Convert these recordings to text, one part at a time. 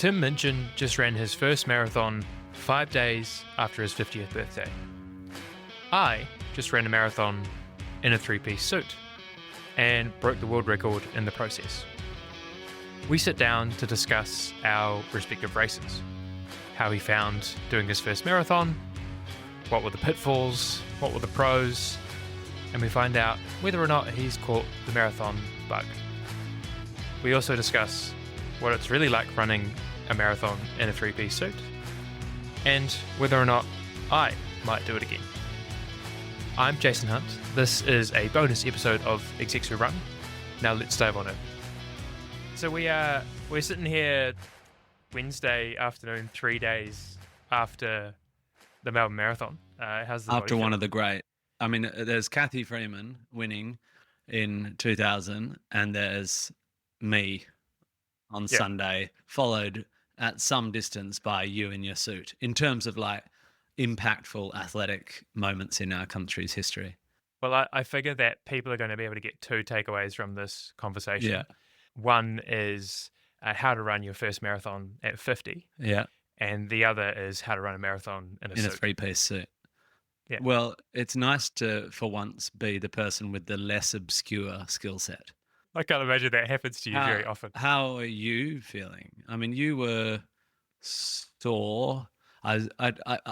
Tim Minchin just ran his first marathon 5 days after his 50th birthday. I just ran a marathon in a three-piece suit and broke the world record in the process. We sit down to discuss our respective races, how he found doing his first marathon, what were the pitfalls, what were the pros, and we find out whether or not he's caught the marathon bug. We also discuss what it's really like running a marathon in a three-piece suit, and whether or not I might do it again. I'm Jason Hunt. This is a bonus episode of Execs Who Run. Now let's dive on in. So we're sitting here Wednesday afternoon, 3 days after the Melbourne Marathon. How's the after one of the great? I mean, there's Kathy Freeman winning in 2000, and there's me on Sunday, followed at some distance by you in your suit, in terms of like impactful athletic moments in our country's history. Well, I figure that people are going to be able to get two takeaways from this conversation. Yeah. One is how to run your first marathon at 50. Yeah. And the other is how to run a marathon in a suit. A three-piece suit. Yeah. Well, it's nice to, for once, be the person with the less obscure skill set. I can't imagine that happens to you very often. How are you feeling? I mean, you were sore. I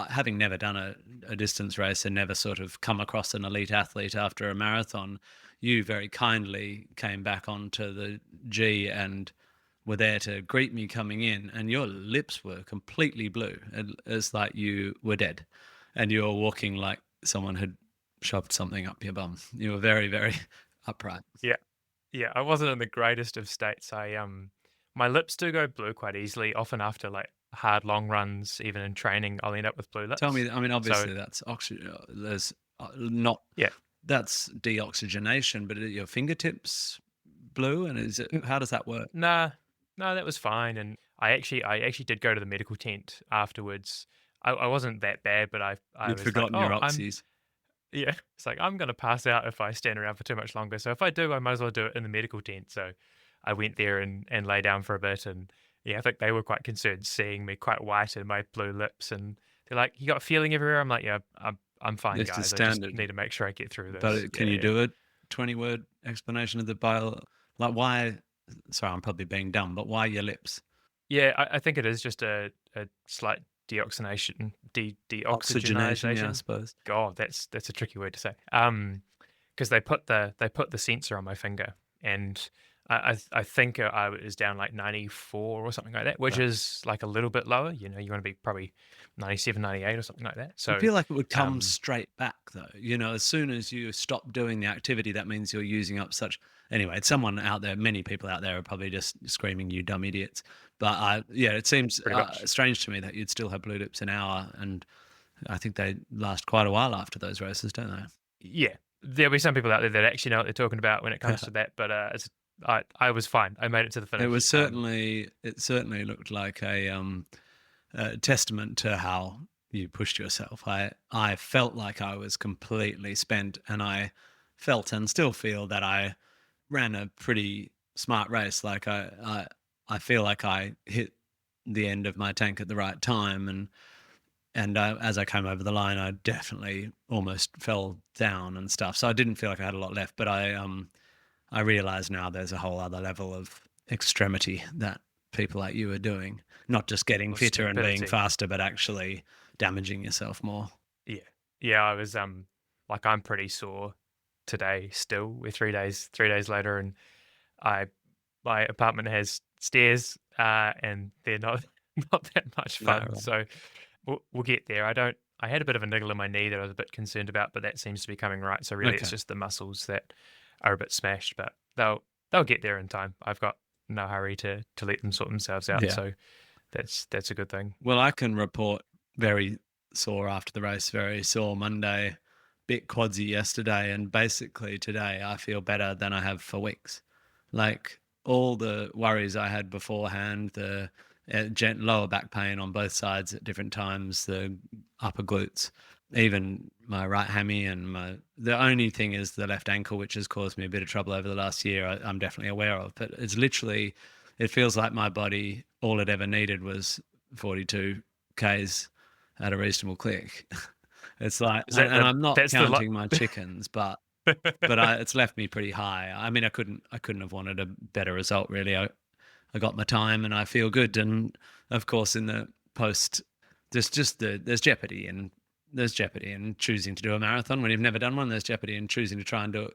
having never done a distance race and never sort of come across an elite athlete after a marathon, you very kindly came back onto the G and were there to greet me coming in, and your lips were completely blue. It's like you were dead, and you were walking like someone had shoved something up your bum. You were very, very upright. Yeah, I wasn't in the greatest of states. My lips do go blue quite easily, often after like hard long runs, even in training, I'll end up with blue lips. Tell me, I mean, obviously that's oxygen. There's that's deoxygenation, but are your fingertips blue, and how does that work? No, that was fine. And I actually did go to the medical tent afterwards. I wasn't that bad, but I You'd was forgotten like, your oxys. Yeah, it's like, I'm going to pass out if I stand around for too much longer. So if I do, I might as well do it in the medical tent. So I went there and lay down for a bit. And yeah, I think they were quite concerned seeing me quite white and my blue lips. And they're like, you got a feeling everywhere? I'm like, yeah, I'm fine, It's guys. the standard. I just need to make sure I get through this. But can you do a 20-word explanation of the like why? Sorry, I'm probably being dumb, but why your lips? Yeah, I think it is just a slight deoxygenation, Oxygenation, yeah, I suppose. God, that's a tricky word to say. Because they put the sensor on my finger, and I think I was down like 94 or something like that, which is like a little bit lower. You know, you want to be probably 97, 98 or something like that. So I feel like it would come straight back though. You know, as soon as you stop doing the activity, that means you're using up such. Anyway, it's someone out there, many people out there are probably just screaming, "You dumb idiots!" But it seems strange to me that you'd still have blue lips an hour, and I think they last quite a while after those races, don't they? Yeah, there'll be some people out there that actually know what they're talking about when it comes to that. But I was fine. I made it to the finish. It was it certainly looked like a testament to how you pushed yourself. I felt like I was completely spent, and I felt and still feel that I ran a pretty smart race. Like I feel like I hit the end of my tank at the right time, and as I came over the line, I definitely almost fell down and stuff. So I didn't feel like I had a lot left, but I realize now there's a whole other level of extremity that people like you are doing, not just getting fitter and being faster, but actually damaging yourself more. Yeah. I was like, I'm pretty sore today still. We're 3 days later, and my apartment has stairs, and they're not that much fun. No. So we'll get there. I had a bit of a niggle in my knee that I was a bit concerned about, but that seems to be coming right. So really, It's just the muscles that are a bit smashed, but they'll get there in time. I've got no hurry to let them sort themselves out. Yeah. So that's a good thing. Well, I can report very sore after the race, very sore Monday, bit quadsy yesterday, and basically today I feel better than I have for weeks. Like all the worries I had beforehand, the lower back pain on both sides at different times, the upper glutes, even my right hammy, and the only thing is the left ankle, which has caused me a bit of trouble over the last year. I'm definitely aware of, but it's literally, it feels like my body all it ever needed was 42 Ks at a reasonable click. It's like, Is that and I'm not that's the counting my chickens, but it's left me pretty high. I mean, I couldn't have wanted a better result really. I got my time and I feel good. And of course, in the post, there's jeopardy in choosing to do a marathon when you've never done one. There's jeopardy in choosing to try and do it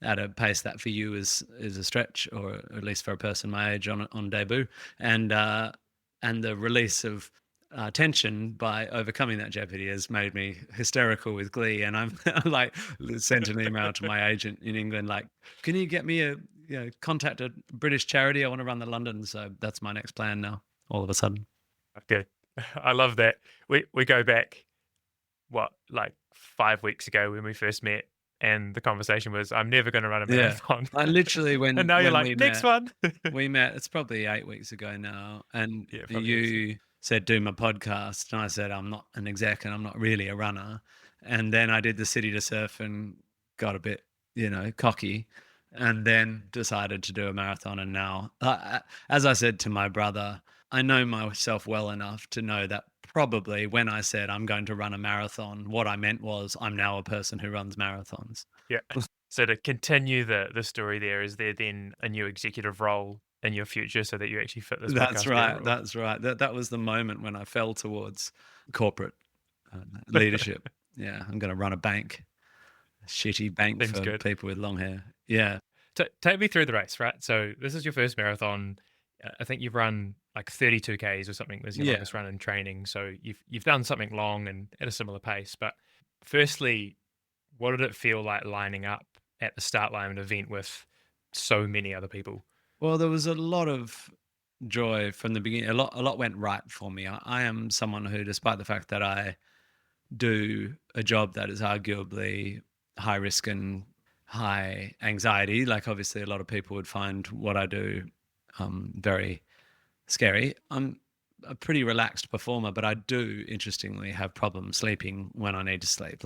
at a pace that for you is a stretch, or at least for a person my age on debut. And the release of tension by overcoming that jeopardy has made me hysterical with glee. And I'm like sent an email to my agent in England, like, can you get me contact a British charity? I want to run the London. So that's my next plan now, all of a sudden. Okay. I love that. We go back, like 5 weeks ago when we first met, and the conversation was, I'm never going to run a marathon. I literally, and now you're like, next one. We met, it's probably 8 weeks ago now. And you said, do my podcast. And I said, I'm not an exec and I'm not really a runner. And then I did the City to Surf and got a bit, cocky, and then decided to do a marathon. And now, as I said to my brother, I know myself well enough to know that probably when I said I'm going to run a marathon, what I meant was I'm now a person who runs marathons. Yeah. So to continue the story there, is there then a new executive role in your future so that you actually fit this That's podcast right. role? That's right. That was the moment when I fell towards corporate leadership. Yeah, I'm going to run a bank, a shitty bank Seems for good. people with long hair. Yeah. Take me through the race, right? So this is your first marathon. I think you've run like 32 Ks or something was your longest run in training. So you've done something long and at a similar pace. But firstly, what did it feel like lining up at the start line of an event with so many other people? Well, there was a lot of joy from the beginning. A lot went right for me. I am someone who, despite the fact that I do a job that is arguably high risk and high anxiety, like obviously a lot of people would find what I do very scary. I'm a pretty relaxed performer, but I do, interestingly, have problems sleeping when I need to sleep.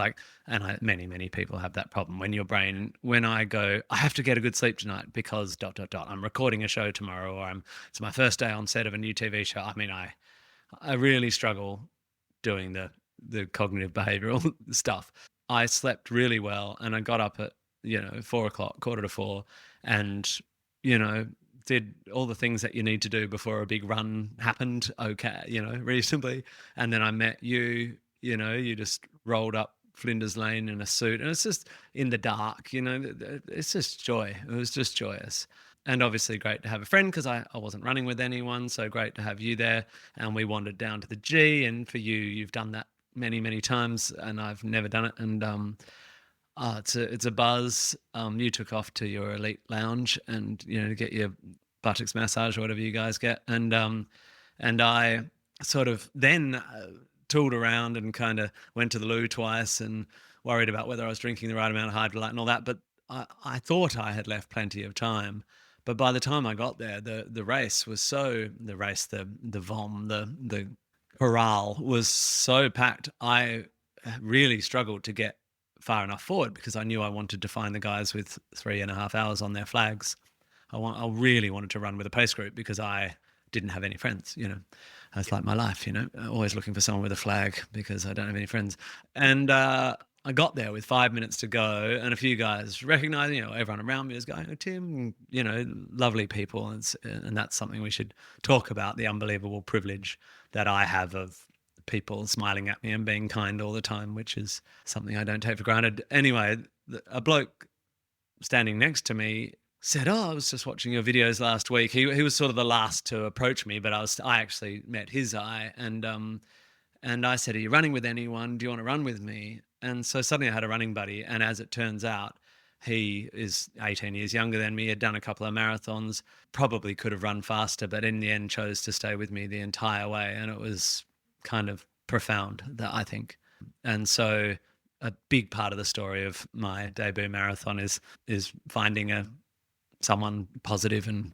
Many people have that problem. When I go, I have to get a good sleep tonight because ... I'm recording a show tomorrow, or it's my first day on set of a new TV show. I mean, I really struggle doing the cognitive behavioral stuff. I slept really well, and I got up at 4 o'clock, 3:45, and did all the things that you need to do before a big run happened. Okay, reasonably. And then I met you. You just rolled up Flinders Lane in a suit, and it's just in the dark. It's just joy. It was just joyous. And obviously great to have a friend because I wasn't running with anyone. So great to have you there. And we wandered down to the G. And for you, you've done that many, many times, and I've never done it. And it's a buzz. You took off to your elite lounge and to get your buttocks massage or whatever you guys get. And I sort of then tooled around and kind of went to the loo twice and worried about whether I was drinking the right amount of hydrolyte and all that. But I thought I had left plenty of time. But by the time I got there, the race was the vom, the corral was so packed. I really struggled to get far enough forward because I knew I wanted to find the guys with 3.5 hours on their flags. I really wanted to run with a pace group because I didn't have any friends. That's like my life. Always looking for someone with a flag because I don't have any friends. And I got there with 5 minutes to go, and a few guys recognizing, everyone around me was going, "Oh, Tim," lovely people, and that's something we should talk about, the unbelievable privilege that I have of people smiling at me and being kind all the time, which is something I don't take for granted. Anyway, a bloke standing next to me said, "Oh, I was just watching your videos last week." He was sort of the last to approach me, but I actually met his eye, and I said, "Are you running with anyone? Do you want to run with me?" And so suddenly I had a running buddy, and as it turns out, he is 18 years younger than me, had done a couple of marathons, probably could have run faster, but in the end chose to stay with me the entire way, and it was kind of profound, that I think. And so a big part of the story of my debut marathon is finding someone positive and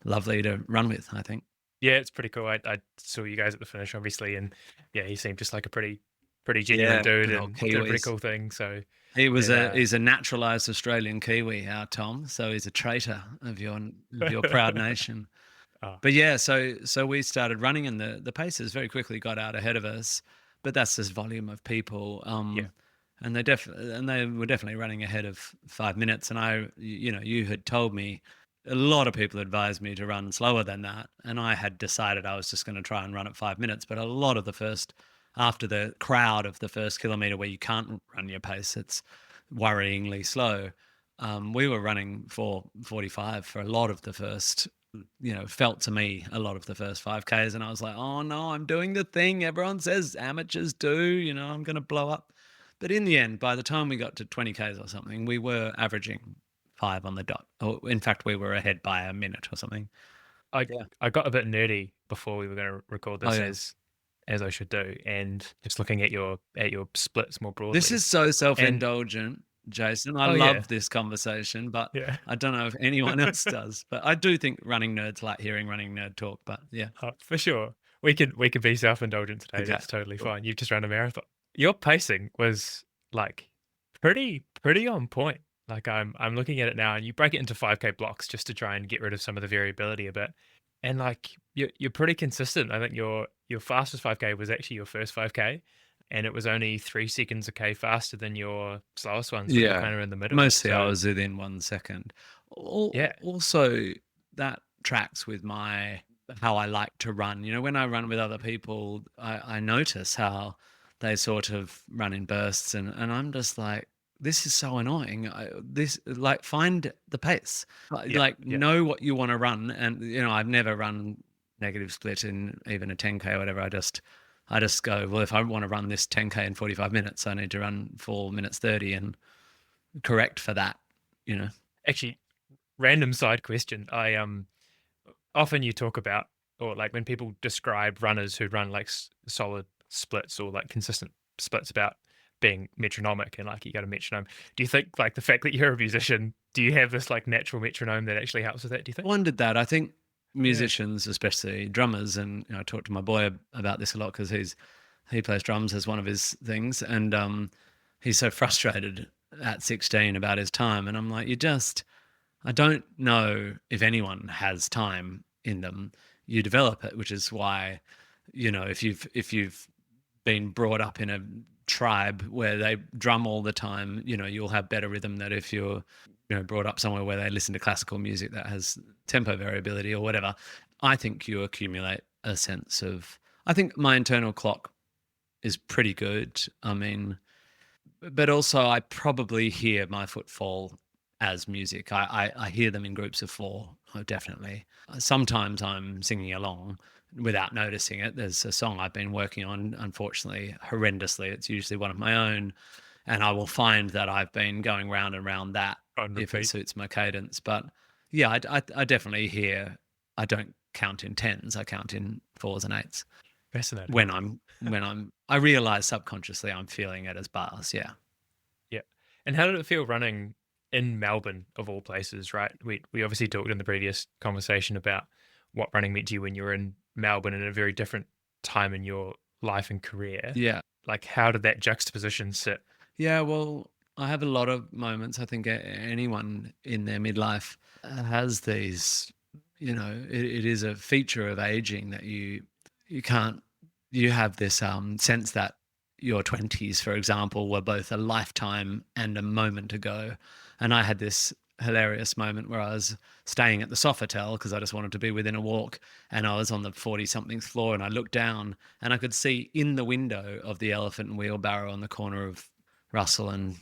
lovely to run with, I think. Yeah, it's pretty cool. I saw you guys at the finish, obviously, and yeah, he seemed just like a pretty genuine dude and did a pretty cool thing. So he's a naturalized Australian Kiwi, our Tom. So he's a traitor of your proud nation. Oh, But yeah, so we started running, and the paces very quickly got out ahead of us. But that's this volume of people, yeah. and they were definitely running ahead of 5 minutes. And you had told me a lot of people advised me to run slower than that, and I had decided I was just going to try and run at 5 minutes. But a lot of the first, after the crowd of the first kilometer where you can't run your pace, it's worryingly slow. We were running 4:45 for a lot of the first, felt to me a lot of the first 5Ks. And I was like, oh no, I'm doing the thing everyone says amateurs do, I'm going to blow up. But in the end, by the time we got to 20Ks or something, we were averaging 5 on the dot. Or in fact, we were ahead by a minute or something. I Yeah. I got a bit nerdy before we were going to record Oh this, yeah. as I should do, and just looking at your splits more This broadly. is so And self-indulgent, Jason. I oh yeah, love this conversation, but yeah. I don't know if anyone else does. But I do think running nerds like hearing running nerd talk. But yeah. For sure. We could be self-indulgent today. Okay. That's totally Cool. fine. You've just run a marathon. Your pacing was like pretty on point. Like I'm looking at it now, and you break it into 5K blocks just to try and get rid of some of the variability a bit. And like you're pretty consistent. I think your fastest 5K was actually your first 5K, and it was only 3 seconds a K faster than your slowest ones when you're Yeah. kind of in the middle. Mostly I So was within 1 second. yeah, Also, that tracks with my how I like to run. When I run with other people, I notice how they sort of run in bursts, and I'm just like, this is so annoying. This like find the pace. yeah, Like yeah. know what you want to run, and I've never run negative split in even a 10K or whatever. I just go, well, if I want to run this 10K in 45 minutes, I need to run 4 minutes 30 and correct for that, you know? Actually, random side question. I often you talk about, or like when people describe runners who run like solid splits or like consistent splits, about being metronomic, and like you got a metronome. Do you think like the fact that you're a musician, do you have this like natural metronome that actually helps with that, do you I think? wondered that. I think Yeah. musicians, especially drummers, and I talk to my boy about this a lot because he plays drums as one of his things, and he's so frustrated at 16 about his time, and I'm like, I don't know if anyone has time in them. You develop it, which is why, if you've been brought up in a tribe where they drum all the time, you'll have better rhythm than if you're, brought up somewhere where they listen to classical music that has tempo variability or whatever. I think you accumulate a sense of, I think my internal clock is pretty good. I mean, but also I probably hear my footfall as music. I hear them in groups of four, definitely. Sometimes I'm singing along without noticing it. There's a song I've been working on, unfortunately, horrendously. It's usually one of my own, and I will find that I've been going round and round that On if it repeat. suits my cadence. But yeah, I definitely hear. I don't count in tens. I count in fours and eights Fascinating. when I realize subconsciously I'm feeling it as bars. Yeah. Yeah. And how did it feel running in Melbourne of all places, right? We obviously talked in the previous conversation about what running meant to you when you were in Melbourne in a very different time in your life and career. Yeah. Like how did that juxtaposition sit? Yeah, well, I have a lot of moments. I think anyone in their midlife has these. It is a feature of aging that you can't. You have this sense that your 20s, for example, were both a lifetime and a moment ago. And I had this hilarious moment where I was staying at the Sofitel because I just wanted to be within a walk, and I was on the 40 somethings floor, and I looked down and I could see in the window of the Elephant and Wheelbarrow on the corner of Russell and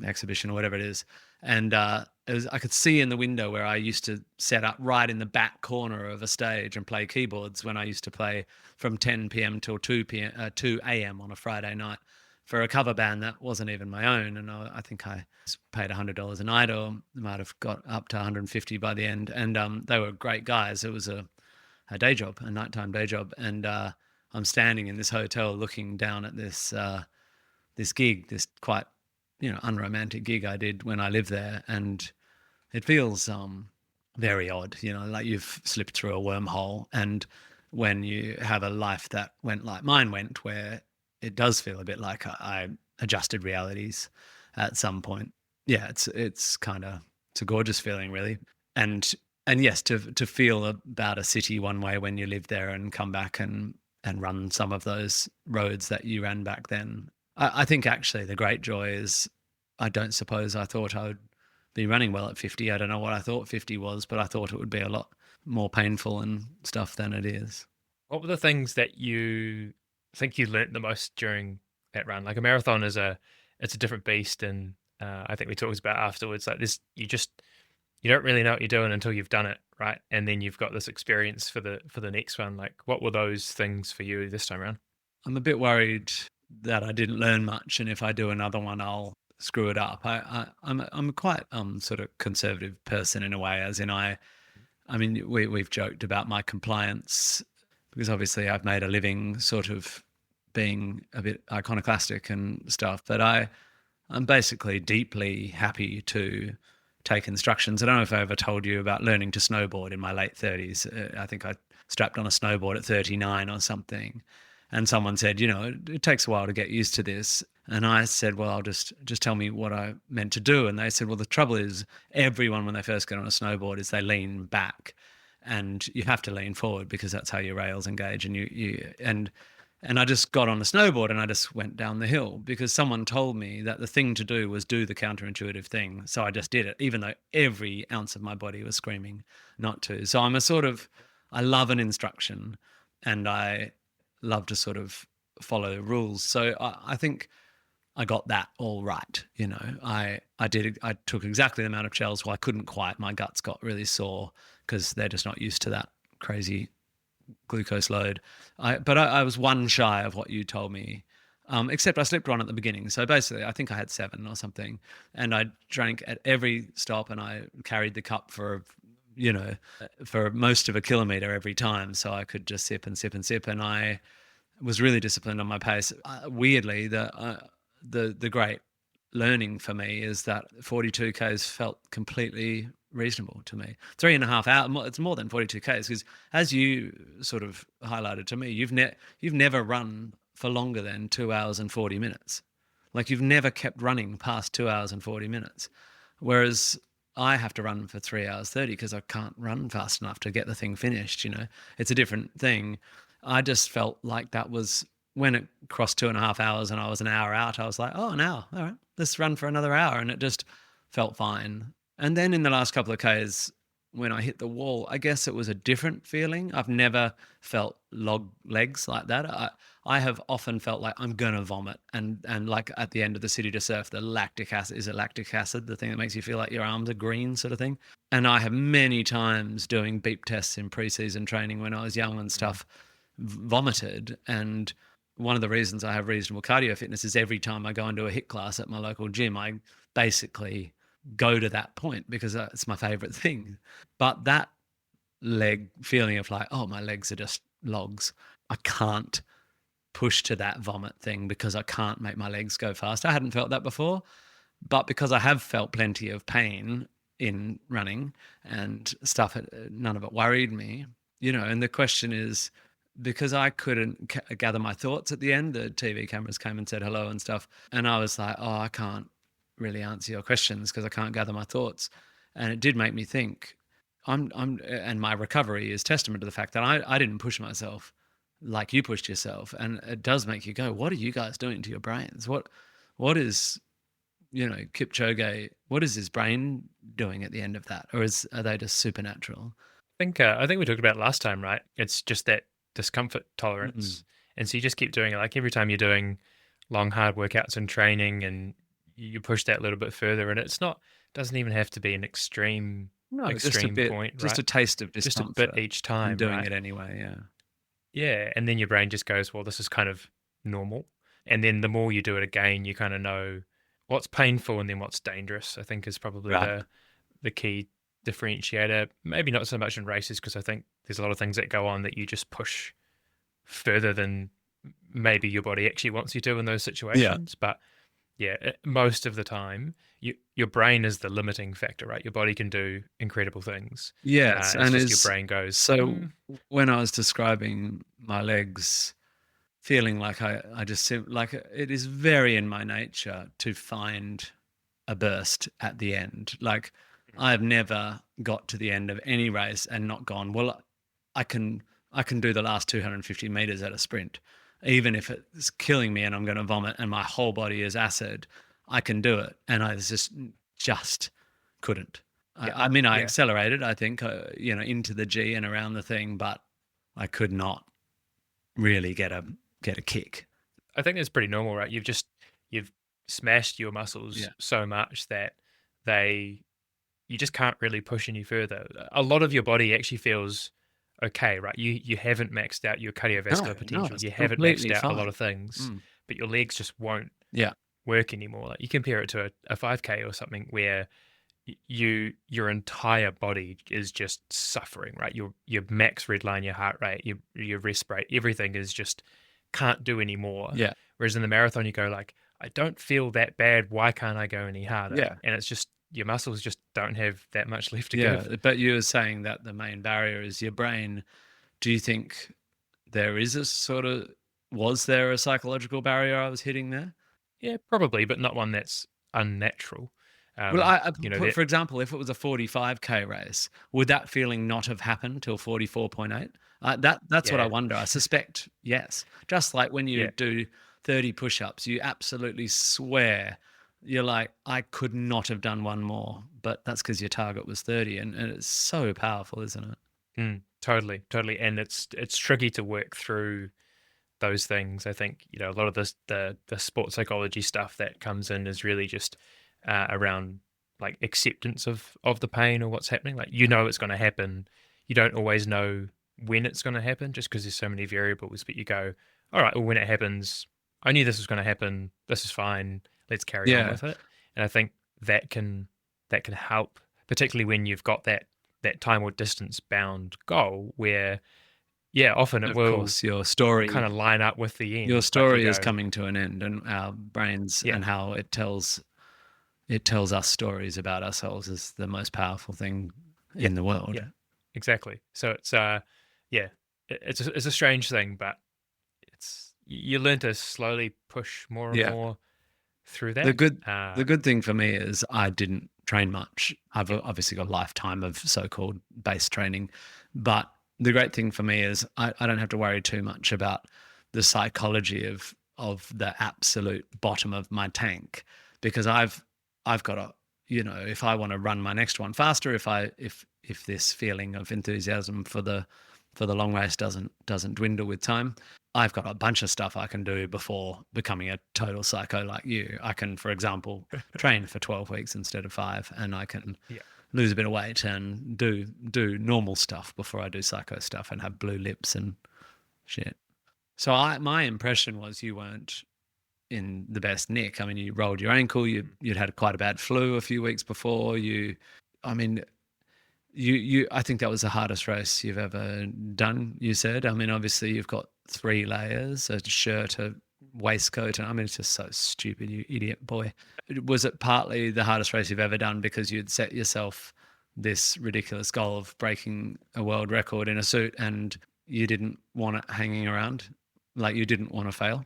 Exhibition or whatever it is. And I could see in the window where I used to set up right in the back corner of a stage and play keyboards when I used to play from 10 p.m. till 2 a.m. on a Friday night for a cover band that wasn't even my own. And I think I paid $100 a night, or might have got up to 150 by the end. And they were great guys. It was a day job, a nighttime day job. And I'm standing in this hotel looking down at this gig, this quite unromantic gig I did when I lived there, and it feels very odd, like you've slipped through a wormhole. And when you have a life that went like mine went, where it does feel a bit like I adjusted realities at some point. Yeah, it's a gorgeous feeling, really. And And yes, to feel about a city one way when you live there and come back and run some of those roads that you ran back then. I think actually the great joy is I don't suppose I thought I would be running well at 50. I don't know what I thought 50 was, but I thought it would be a lot more painful and stuff than it is. What were the things that you think you learnt the most during that run? Like a marathon it's a different beast, and I think we talked about afterwards. Like this, you don't really know what you're doing until you've done it, right? And then you've got this experience for the next one. Like, what were those things for you this time around? I'm a bit worried that I didn't learn much, and if I do another one, I'll screw it up. I'm quite sort of conservative person in a way, as in I mean, we've joked about my compliance because obviously I've made a living sort of being a bit iconoclastic and stuff, but I'm basically deeply happy to take instructions. I don't know if I ever told you about learning to snowboard in my late 30s. I think I strapped on a snowboard at 39 or something. And someone said, it takes a while to get used to this. And I said, well, I'll just tell me what I meant to do. And they said, well, the trouble is everyone, when they first get on a snowboard, is they lean back and you have to lean forward because that's how your rails engage. And I just got on a snowboard and I just went down the hill because someone told me that the thing to do was do the counterintuitive thing. So I just did it, even though every ounce of my body was screaming not to. So I love an instruction and I love to sort of follow rules. So I think I got that all right. I took exactly the amount of shells. Well, I couldn't quite. My guts got really sore because they're just not used to that crazy glucose load. But I was one shy of what you told me, except I slipped one at the beginning. So basically, I think I had 7 or something, and I drank at every stop, and I carried the cup for most of a kilometre every time, so I could just sip and sip and sip, and I was really disciplined on my pace. Weirdly, the great learning for me is that 42 Ks felt completely reasonable to me. 3.5 hours, it's more than 42 Ks because as you sort of highlighted to me, you've never run for longer than 2 hours and 40 minutes. Like you've never kept running past 2 hours and 40 minutes. Whereas I have to run for 3 hours 30 because I can't run fast enough to get the thing finished. It's a different thing. I just felt like that was when it crossed 2.5 hours and I was an hour out, I was like, oh, an hour. All right, let's run for another hour. And it just felt fine. And then in the last couple of Ks, when I hit the wall, I guess it was a different feeling. I've never felt log legs like that. I have often felt like I'm going to vomit. And like at the end of the City to Surf, the lactic acid, is it lactic acid, the thing that makes you feel like your arms are green sort of thing? And I have many times doing beep tests in preseason training when I was young and stuff, vomited. And one of the reasons I have reasonable cardio fitness is every time I go into a HIIT class at my local gym, I basically go to that point because it's my favorite thing. But that leg feeling of like, oh, my legs are just logs. I can't push to that vomit thing because I can't make my legs go fast. I hadn't felt that before, but because I have felt plenty of pain in running and stuff, none of it worried me, and the question is, because I couldn't gather my thoughts at the end, the TV cameras came and said hello and stuff. And I was like, oh, I can't really answer your questions because I can't gather my thoughts. And it did make me think. And my recovery is testament to the fact that I didn't push myself like you pushed yourself. And it does make you go, what are you guys doing to your brains? What is, Kipchoge, what is his brain doing at the end of that? Or are they just supernatural? I think we talked about it last time, right? It's just that discomfort tolerance. Mm-hmm. And so you just keep doing it. Like every time you're doing long, hard workouts and training and you push that a little bit further, and doesn't even have to be an extreme just a bit, point, just a taste of discomfort. Just a bit each time. Doing it anyway, yeah. Yeah, and then your brain just goes, well, this is kind of normal. And then the more you do it again, you kind of know what's painful and then what's dangerous, I think is probably the key differentiator. Maybe not so much in races because I think there's a lot of things that go on that you just push further than maybe your body actually wants you to in those situations. But yeah, most of the time, your brain is the limiting factor, right? Your body can do incredible things. Yes, and your brain goes. So when I was describing my legs, feeling like I just like it is very in my nature to find a burst at the end. Like I've never got to the end of any race and not gone, well, I can do the last 250 meters at a sprint, even if it's killing me and I'm going to vomit and my whole body is acid. I can do it, and I just couldn't. Yeah. I mean, I Yeah. accelerated, I think, into the G and around the thing, but I could not really get a kick. I think that's pretty normal, right? You've smashed your muscles so much that you just can't really push any further. A lot of your body actually feels okay, right? You haven't maxed out your cardiovascular potential. it's You haven't maxed completely out a lot fine. of things, but your legs just won't Yeah. work anymore. Like you compare it to a 5K or something where your entire body is just suffering, right? Your max red line, your heart rate, your rest rate, everything is just can't do any more. Yeah. Whereas in the marathon, you go like, I don't feel that bad. Why can't I go any harder? Yeah. And it's just your muscles just don't have that much left to Yeah. give. But you were saying that the main barrier is your brain. Do you think there is was there a psychological barrier I was hitting there? Yeah, probably, but not one that's unnatural. Well, That, for example, if it was a 45K race, would that feeling not have happened till 44.8? That's what I yeah, wonder. I suspect yes. Just like when you yeah, do 30 push-ups, you absolutely swear you're like, I could not have done one more, but that's because your target was 30, and it's so powerful, isn't it? totally, totally. And it's tricky to work through those things. I think a lot of the sports psychology stuff that comes in is really just around like acceptance of the pain or what's happening. Like it's going to happen. You don't always know when it's going to happen, just because there's so many variables. But you go, all right, well, when it happens, I knew this was going to happen. This is fine. Let's carry on Yeah. with it. And I think that can help, particularly when you've got that time or distance bound goal where often it Of will course, your story kind of line up with the end. your Like story you is go, coming to an end, and our brains and how it tells us stories about ourselves is the most powerful thing in the world. yeah, exactly. So it's it's a strange thing, but you learn to slowly push more and Yeah. more through that. The good thing for me is I didn't train much. I've obviously got a lifetime of so-called base training, but the great thing for me is I don't have to worry too much about the psychology of the absolute bottom of my tank, because I've got a, if I want to run my next one faster, if this feeling of enthusiasm for the long race doesn't dwindle with time, I've got a bunch of stuff I can do before becoming a total psycho like you. I can, for example, train for 12 weeks instead of 5, and I can lose a bit of weight and do normal stuff before I do psycho stuff and have blue lips and shit. So my impression was you weren't in the best nick. I mean, you rolled your ankle, you'd had quite a bad flu a few weeks before. I think that was the hardest race you've ever done, you said. I mean, obviously you've got 3 layers, a shirt, a waistcoat, and I mean, it's just so stupid, you idiot boy. Was it partly the hardest race you've ever done because you'd set yourself this ridiculous goal of breaking a world record in a suit and you didn't want it hanging around? Like you didn't want to fail?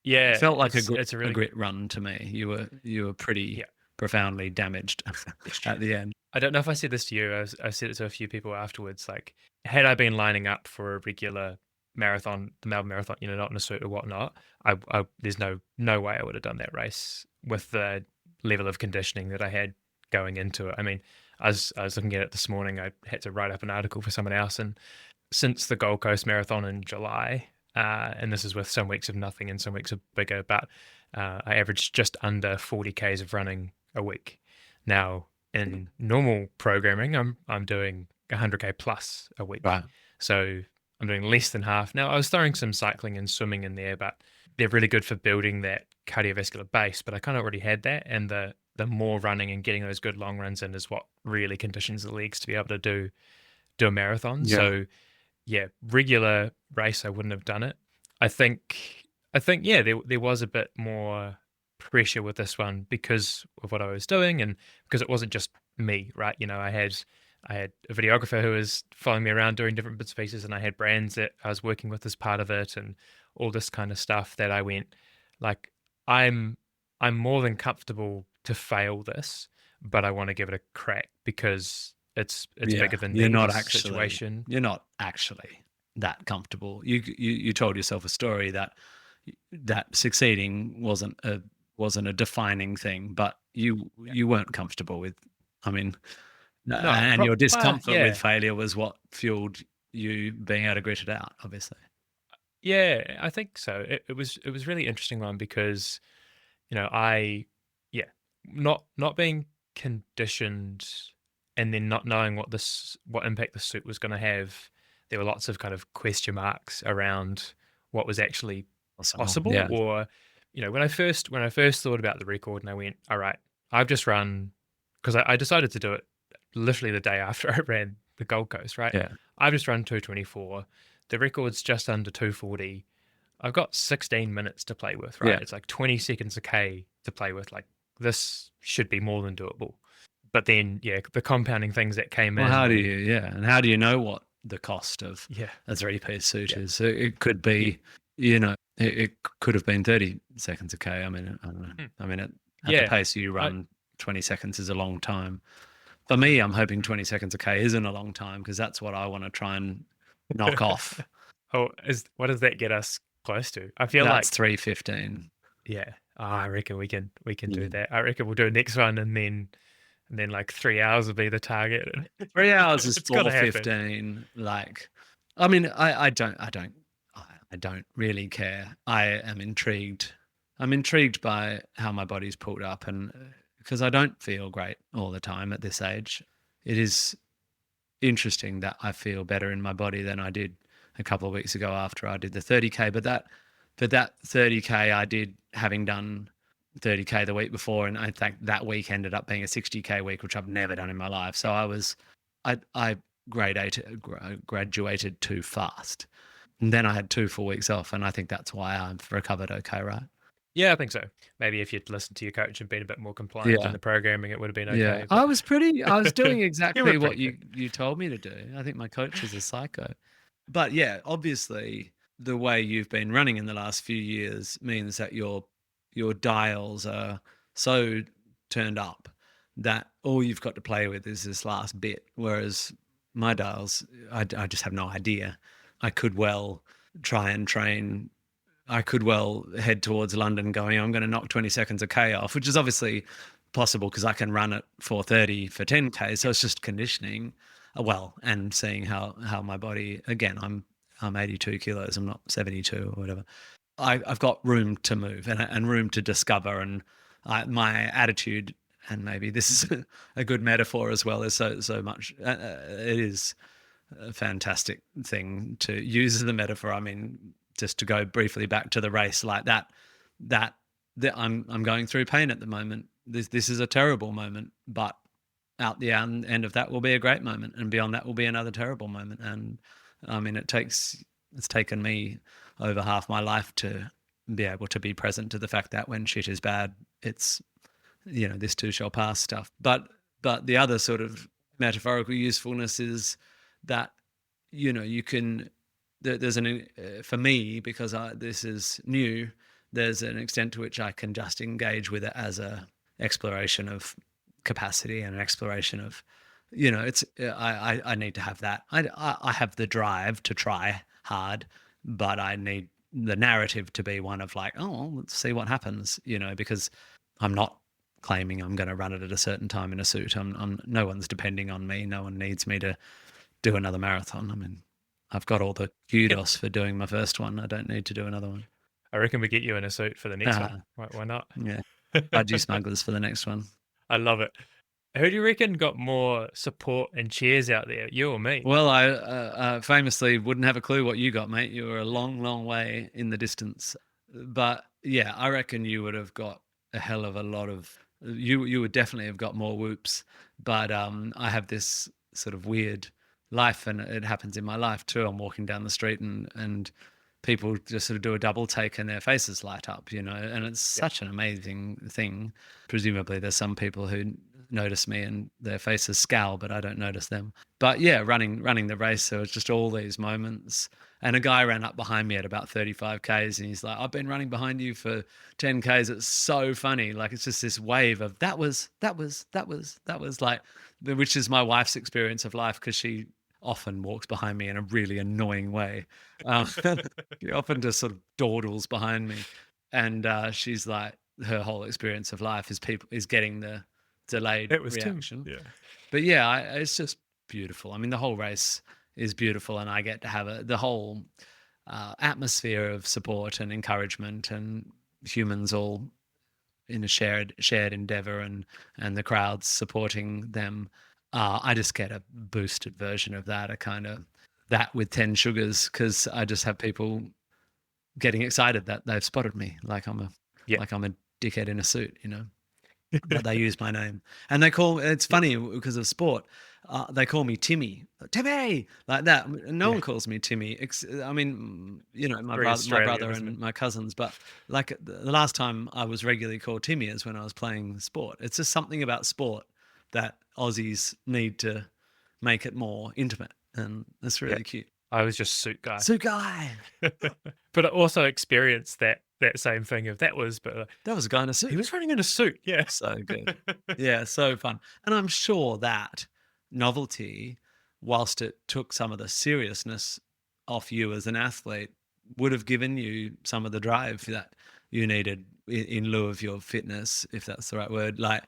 Yeah, It felt like it's a really grit run to me. You were pretty profoundly damaged at the end. I don't know if I said this to you. I said it to a few people afterwards. Like, had I been lining up for a regular marathon, the Melbourne Marathon, not in a suit or whatnot, there's no way I would have done that race with the level of conditioning that I had going into it. I mean, I was looking at it this morning. I had to write up an article for someone else, and since the Gold Coast Marathon in July, and this is with some weeks of nothing and some weeks of bigger, but I averaged just under 40 Ks of running a week. Now, in normal programming, I'm doing 100K plus a week. Right. So I'm doing less than half. Now, I was throwing some cycling and swimming in there, but they're really good for building that cardiovascular base. But I kind of already had that, and the more running and getting those good long runs in is what really conditions the legs to be able to do a marathon. Yeah. So yeah, regular race, I wouldn't have done it. I think there was a bit more pressure with this one because of what I was doing and because it wasn't just me, right? I had a videographer who was following me around doing different bits and pieces, and I had brands that I was working with as part of it and all this kind of stuff that I went like, I'm more than comfortable to fail this. but I want to give it a crack because it's Yeah, bigger than me, this situation. you're not actually that comfortable. You told yourself a story that succeeding wasn't a defining thing, but Yeah. you weren't comfortable with. I mean, No, and your discomfort with yeah. failure was what fueled you being able to grit it out. Obviously, Yeah, I think so. It was really interesting one because, I yeah, not being conditioned and then not knowing what impact the suit was going to have. There were lots of kind of question marks around what was actually possible. possible, Yeah, or when I first thought about the record and I went, all right, I've just run because I decided to do it literally the day after I ran the Gold Coast, right? yeah, I've just run 224. The record's just under 240. I've got 16 minutes to play with, right? yeah. It's like 20 seconds a K to play with. Like, this should be more than doable. But then, yeah, the compounding things that came Well, in. how do you? Yeah, and how do you know what the cost of Yeah, a three-piece suit yeah, is? So it could yeah, be, it could have been 30 seconds a K. I mean, I don't know. mm, I mean, at the yeah. pace you I, run, 20 seconds is a long time. For me, I'm hoping 20 seconds a K isn't a long time because that's what I want to try and knock off. oh, what does that get us close to? I feel That's like, 3:15. yeah. I reckon we can do Yeah. that. I reckon we'll do a next one, and then like 3 hours will be the target. 3 hours is It's got to happen. 4:15. Like, I mean, I don't really care. I am intrigued. I'm intrigued by how my body's pulled up, and because I don't feel great all the time at this age, it is interesting that I feel better in my body than I did a couple of weeks ago after I did the 30K. But that 30K I did having done 30K the week before, and I think that week ended up being a 60K week, which I've never done in my life. So I graduated too fast. And then I had 2 full weeks off, and I think that's why I've recovered okay, right? Yeah, I think so. Maybe if you'd listened to your coach and been a bit more compliant in Yeah. the programming, it would have been Yeah. okay. But I was doing you were exactly what pretty fit. you told me to do. I think my coach is a psycho. But yeah, obviously the way you've been running in the last few years means that your dials are so turned up that all you've got to play with is this last bit. Whereas my dials, I just have no idea. I could well try and train. I could well head towards London going, I'm going to knock 20 seconds of K off, which is obviously possible because I can run at 4:30 for 10K. So it's just conditioning. Well, and seeing how my body, again, I'm 82 kilos, I'm not 72 or whatever. I've got room to move and room to discover. And my attitude, and maybe this is a good metaphor as well, is so much. It is a fantastic thing to use as the metaphor. I mean, just to go briefly back to the race, like that I'm going through pain at the moment. This is a terrible moment, but out the end of that will be a great moment, and beyond that will be another terrible moment. And I mean, it's taken me over half my life to be able to be present to the fact that when shit is bad, it's this too shall pass stuff. But the other sort of metaphorical usefulness is that you can there's for me, because this is new, there's an extent to which I can just engage with it as a exploration of capacity and an exploration of it's I need to have that. I have the drive to try hard, but I need the narrative to be one of like, oh well, let's see what happens, because I'm not claiming I'm going to run it at a certain time in a suit. I'm no one's depending on me. No one needs me to do another marathon. I mean, I've got all the kudos for doing my first one. I don't need to do another one. I reckon we get you in a suit for the next one. Why not? Yeah. Budgie smugglers for the next one. I love it. Who do you reckon got more support and cheers out there, you or me? Well, I famously wouldn't have a clue what you got, mate. You were a long, long way in the distance. But yeah, I reckon you would have got a hell of a lot of. You would definitely have got more whoops. But I have this sort of weird life, and it happens in my life too. I'm walking down the street, and people just sort of do a double take, and their faces light up, and it's such an amazing thing. Presumably, there's some people who notice me and their faces scowl, but I don't notice them. But yeah, running the race, there was just all these moments. And a guy ran up behind me at about 35 Ks and he's like, I've been running behind you for 10 Ks. It's so funny. Like, it's just this wave of that was like, which is my wife's experience of life, because she often walks behind me in a really annoying way. She often just sort of dawdles behind me. And she's like, her whole experience of life is getting the delayed reaction. Yeah. But yeah, it's just beautiful. I mean, the whole race is beautiful, and I get to have the whole atmosphere of support and encouragement, and humans all in a shared endeavor, and the crowds supporting them. I just get a boosted version of that, a kind of that with 10 sugars, because I just have people getting excited that they've spotted me, like I'm a dickhead in a suit, but they use my name, and it's funny because of sport. They call me Timmy, like that. No one calls me Timmy. I mean, my brother and my cousins, but like the last time I was regularly called Timmy is when I was playing sport. It's just something about sport that Aussies need to make it more intimate, and it's really cute. I was just suit guy. Suit guy. But I also experienced that same thing of that was a guy in a suit. He was running in a suit. Yeah. So good. Yeah, so fun. And I'm sure that novelty, whilst it took some of the seriousness off you as an athlete, would have given you some of the drive that you needed in lieu of your fitness, if that's the right word. Like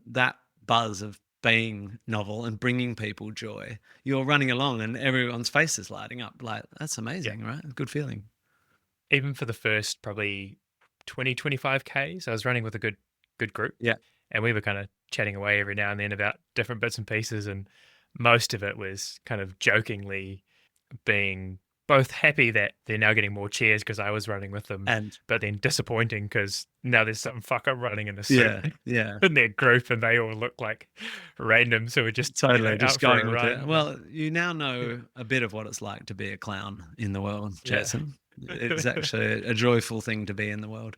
that buzz of being novel and bringing people joy. You're running along and everyone's face is lighting up. Like, that's amazing, right? Good feeling. Even for the first probably 20, 25 Ks, I was running with a good group. Yeah. And we were kind of chatting away every now and then about different bits and pieces. And most of it was kind of jokingly being both happy that they're now getting more cheers because I was running with them, but then disappointing because now there's some fucker running in a suit in their group, and they all look like randoms who are just totally just going with run. it. Well, you now know a bit of what it's like to be a clown in the world, Jason. It's actually a joyful thing to be in the world.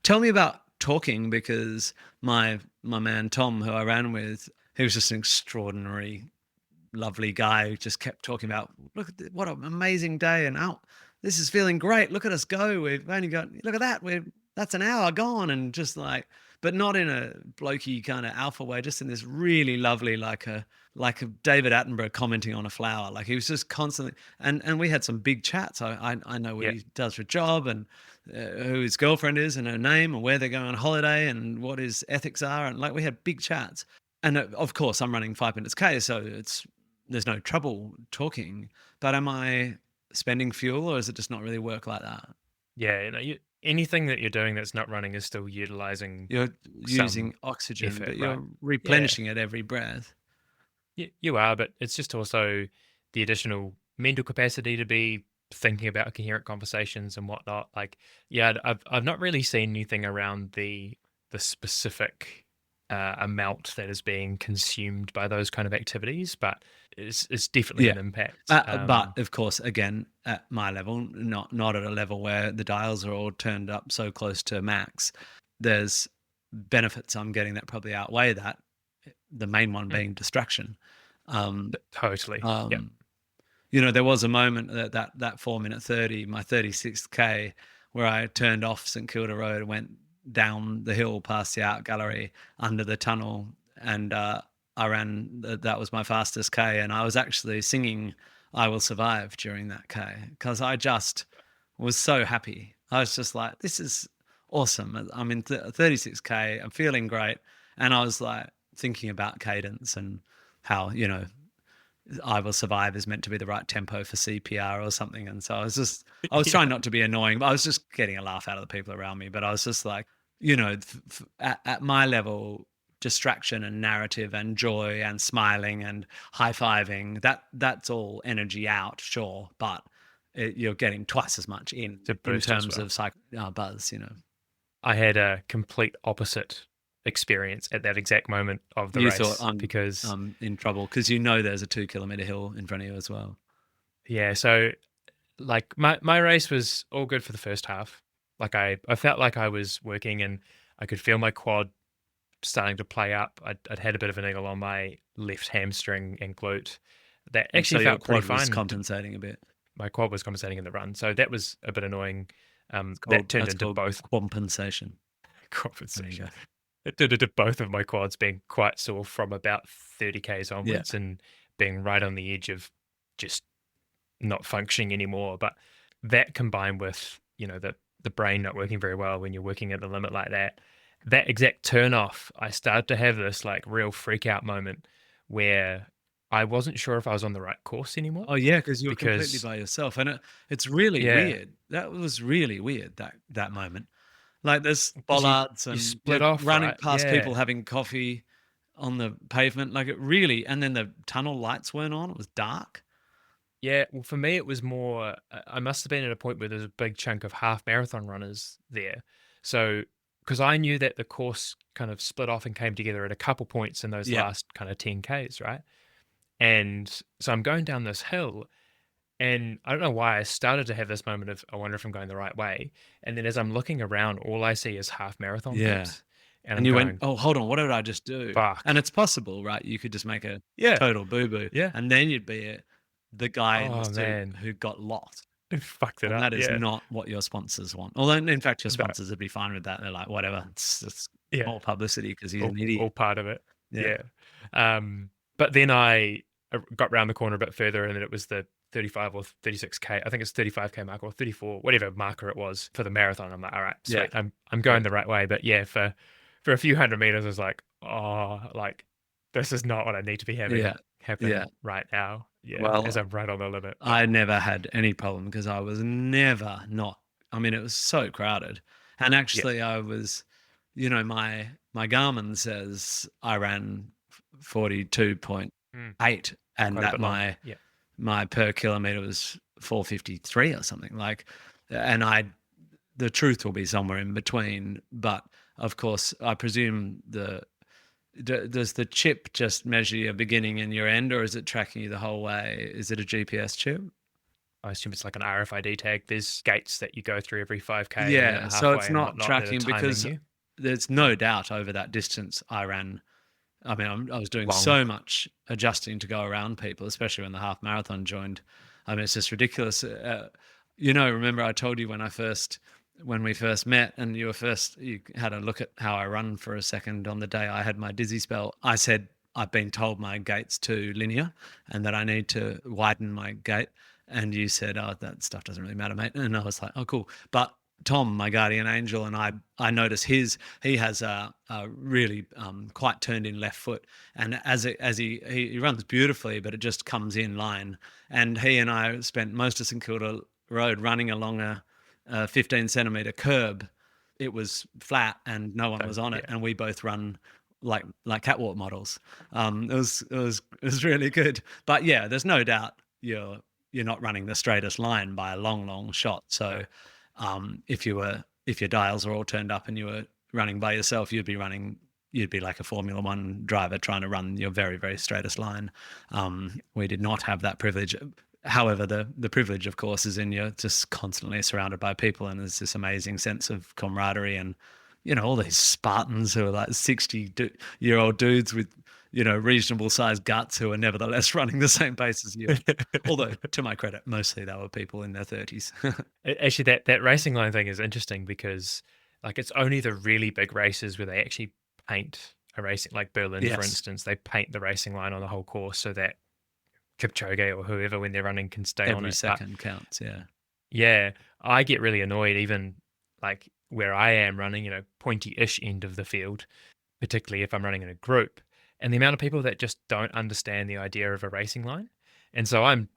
Tell me about talking, because my man Tom, who I ran with, he was just an extraordinary, lovely guy who just kept talking about, look at what an amazing day, and this is feeling great. Look at us go. We've only got, look at that. That's an hour gone, and just like, but not in a blokey kind of alpha way, just in this really lovely, like a David Attenborough commenting on a flower. Like, he was just constantly, and we had some big chats. I know what he does for a job, and who his girlfriend is, and her name, and where they're going on holiday, and what his ethics are. And like, we had big chats. And of course I'm running 5 minutes K, so there's no trouble talking, but am I spending fuel, or does it just not really work like that? Yeah, anything that you're doing that's not running is still utilizing. You're using oxygen, effort, but you're replenishing it every breath. You are, but it's just also the additional mental capacity to be thinking about coherent conversations and whatnot. Like, I've not really seen anything around the specific amount that is being consumed by those kind of activities, but it's definitely an impact. But of course, again, at my level, not at a level where the dials are all turned up so close to max, there's benefits I'm getting that probably outweigh that. The main one being distraction. Totally. There was a moment that 4 minute 30, my 36th K, where I turned off St Kilda Road and went down the hill past the art gallery under the tunnel, and I ran. That was my fastest K, and I was actually singing "I Will Survive" during that K because I just was so happy. I was just like, "This is awesome." I'm in 36K. I'm feeling great, and I was like thinking about cadence and how "I Will Survive" is meant to be the right tempo for CPR or something. And so I was trying not to be annoying, but I was just getting a laugh out of the people around me. But I was just like, at my level, distraction and narrative and joy and smiling and high-fiving, that's all energy out, sure, but you're getting twice as much in terms of buzz. I had a complete opposite experience at that exact moment of the race. Thought because I'm in trouble, because there's a 2 kilometer hill in front of you as well. Yeah, so like my race was all good for the first half. Like I felt like I was working, and I could feel my quad starting to play up. I'd had a bit of a niggle on my left hamstring and glute. That And so actually your felt pretty quad was fine. compensating a bit. My quad was compensating in the run, so that was a bit annoying. That turned That's into called both compensation. There you compensation. go. It turned into both of my quads being quite sore from about 30 k's onwards and being right on the edge of just not functioning anymore. But that combined with, you know, the brain not working very well when you're working at the limit like that, that exact turn off, I started to have this like real freak out moment where I wasn't sure if I was on the right course anymore. Oh yeah, because you were completely Because by yourself, and it's really yeah, weird. That was really weird, that moment. Like there's 'cause bollards you and split you're off, running right? past people Yeah. having coffee on the pavement, like it really. And then the tunnel lights weren't on; it was dark. Yeah, well, for me, it was more. I must have been at a point where there's a big chunk of half marathon runners there. So, because I knew that the course kind of split off and came together at a couple points in those Yeah, last kind of 10Ks, right? And so I'm going down this hill, and I don't know why I started to have this moment of, I wonder if I'm going the right way. And then as I'm looking around, all I see is half marathon yeah. peeps. And And I'm you went, going, "Oh, hold on, what did I just do?" And fuck. it's possible, right? You could just make a Yeah, total boo boo, yeah. and then you'd be the guy in the Oh, suit man. who got lost. Fucked it And up. that is Yeah. not what your sponsors want. Although, in fact, your No, sponsors would be fine with that. They're like, whatever, it's yeah. more publicity because he's all, an idiot. all part of it. Yeah. Yeah. But then I got round the corner a bit further, and then it was the 35 or 36K. I think it's 35K mark or 34, whatever marker it was for the marathon. I'm like, all right, Yeah. sweet. I'm going the right way. But yeah, for a few hundred meters, I was like, oh, like this is not what I need to be having Yeah. happen right now. Yeah, as Well, I'm right on the limit. But I never had any problem because I was never not. I mean, it was so crowded. And yeah, actually, I was, my Garmin says I ran 42.8 and quite a that bit long. Yeah. my per kilometer was 453 or something like. And the truth will be somewhere in between. But of course, I presume does the chip just measure your beginning and your end, or is it tracking you the whole way? Is it a GPS chip? I assume it's like an RFID tag. There's gates that you go through every 5K and then Yeah, at so halfway it's and not whatnot that are tracking timing because you. there's no doubt over that distance I ran. I mean, I was doing Long. so much adjusting to go around people, especially when the half marathon joined. I mean, it's just ridiculous. Remember I told you when we first met and you had a look at how I run for a second on the day I had my dizzy spell. I said, I've been told my gait's too linear and that I need to widen my gait. And you said, oh, that stuff doesn't really matter, mate. And I was like, oh, cool. But Tom, my guardian angel, and I noticed he has a really quite turned in left foot, and as he runs beautifully, but it just comes in line. And he and I spent most of St Kilda Road running along a 15 centimeter curb. It was flat and no one was on it, and we both run like catwalk models. It was really good. But yeah, there's no doubt you're not running the straightest line by a long shot. So if your dials are all turned up and you were running by yourself, you'd be like a Formula One driver trying to run your very, very straightest line. We did not have that privilege. However, the privilege, of course, is in you're just constantly surrounded by people, and there's this amazing sense of camaraderie, and all these Spartans who are like 60-year-old dudes with reasonable sized guts who are nevertheless running the same pace as you. Although, to my credit, mostly they were people in their 30s. Actually, that racing line thing is interesting because like it's only the really big races where they actually paint a racing, like Berlin, for Yes. instance, they paint the racing line on the whole course so that Kipchoge or whoever, when they're running, can stay on Every it. second counts. Yeah. Yeah, I get really annoyed even like where I am running, pointy-ish end of the field, particularly if I'm running in a group, and the amount of people that just don't understand the idea of a racing line. And so I'm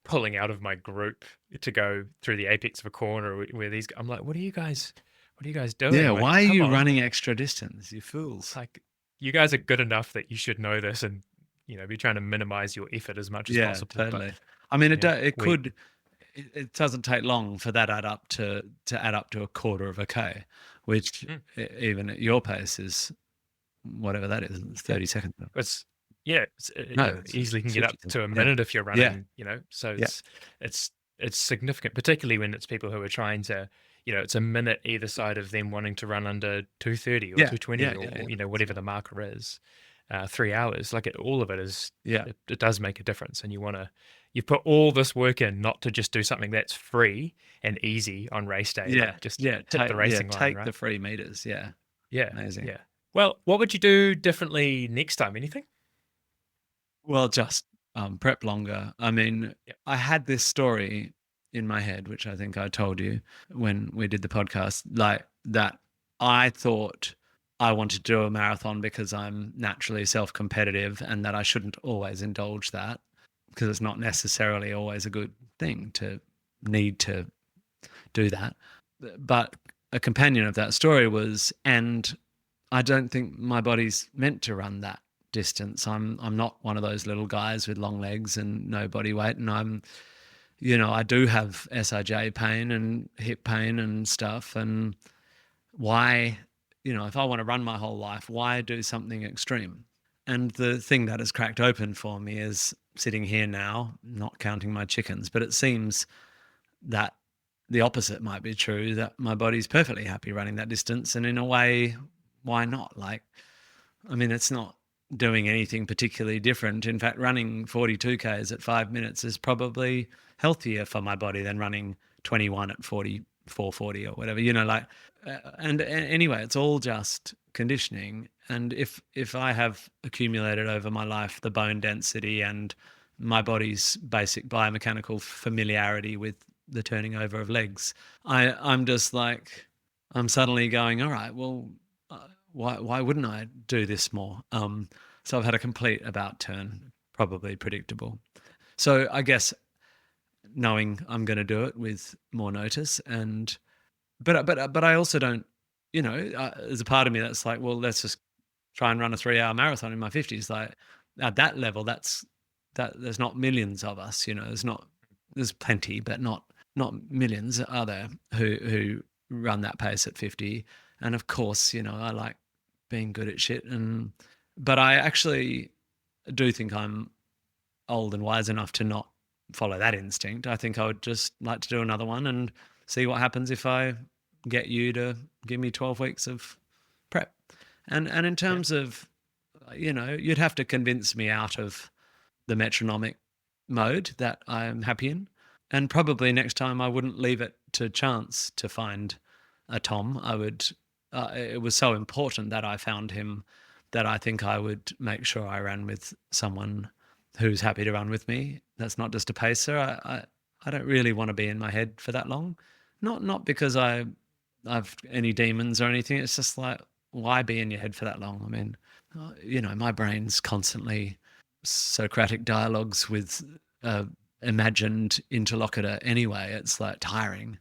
pulling out of my group to go through the apex of a corner where I'm like, what are you guys doing? Yeah. Like, Why are come you on. running extra distance? You fools. It's like you guys are good enough that you should know this and be trying to minimize your effort as much as Yeah, possible. totally. But I mean, yeah, it doesn't take long for that add up to add up to a quarter of a K, which even at your pace is whatever that is, it's 30 seconds. it's No, easily can get up 50 to a yeah. minute if you're running, so Yeah. it's it's significant, particularly when it's people who are trying to, it's a minute either side of them wanting to run under 2:30 or Yeah, 2:20 yeah, yeah, yeah. whatever the marker is. 3 hours, like all of it is, Yeah, it does make a difference, and you put all this work in not to just do something that's free and easy on race day, yeah, like just yeah. hit the racing line, Take right? the free meters. Yeah, Yeah, amazing. yeah. Well, what would you do differently next time? Anything? Well, just prep longer. I mean, Yeah. I had this story in my head, which I think I told you when we did the podcast, like that I thought I wanted to do a marathon because I'm naturally self competitive and that I shouldn't always indulge that because it's not necessarily always a good thing to need to do that. But a companion of that story was, and I don't think my body's meant to run that distance. I'm not one of those little guys with long legs and no body weight, and I do have SIJ pain and hip pain and stuff. And why, if I want to run my whole life, why do something extreme? And the thing that has cracked open for me is sitting here now, not counting my chickens, but it seems that the opposite might be true, that my body's perfectly happy running that distance. And in a way, why not? Like, I mean, it's not doing anything particularly different. In fact, running 42 Ks at 5 minutes is probably healthier for my body than running 21 at 44:40 or whatever, anyway, it's all just conditioning. And if I have accumulated over my life the bone density and my body's basic biomechanical familiarity with the turning over of legs, I'm just like, I'm suddenly going, all right, well, why wouldn't I do this more? So I've had a complete about turn, probably predictable. So I guess knowing I'm going to do it with more notice, but I also don't, there's a part of me that's like, well, let's just try and run a 3-hour marathon in my 50s. Like at that level, there's not millions of us, there's plenty, but not millions are there who run that pace at 50. And of course, I like being good at shit, but I actually do think I'm old and wise enough to not follow that instinct. I think I would just like to do another one and see what happens if I get you to give me 12 weeks of prep. And in terms of, you'd have to convince me out of the metronomic mode that I'm happy in. And probably next time I wouldn't leave it to chance to find a Tom. I would, it was so important that I found him that I think I would make sure I ran with someone who's happy to run with me. That's not just a pacer. I don't really want to be in my head for that long. Not because I've any demons or anything. It's just like, why be in your head for that long? I mean, my brain's constantly Socratic dialogues with imagined interlocutor anyway. It's like tiring.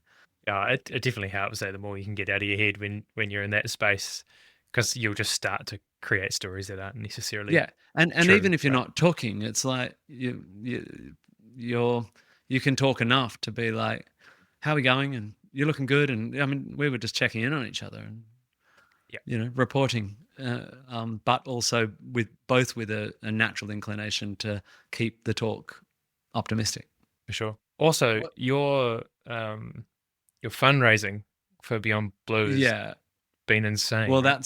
Yeah, it definitely helps. The more you can get out of your head when you're in that space, because you'll just start to create stories that aren't necessarily and true, even if you're right? not talking, it's like you can talk enough to be like, how are we going? And you're looking good. And I mean, we were just checking in on each other and reporting, but also with a natural inclination to keep the talk optimistic. For sure. Also, What- your fundraising for Beyond Blue has Yeah. been insane. Well, right?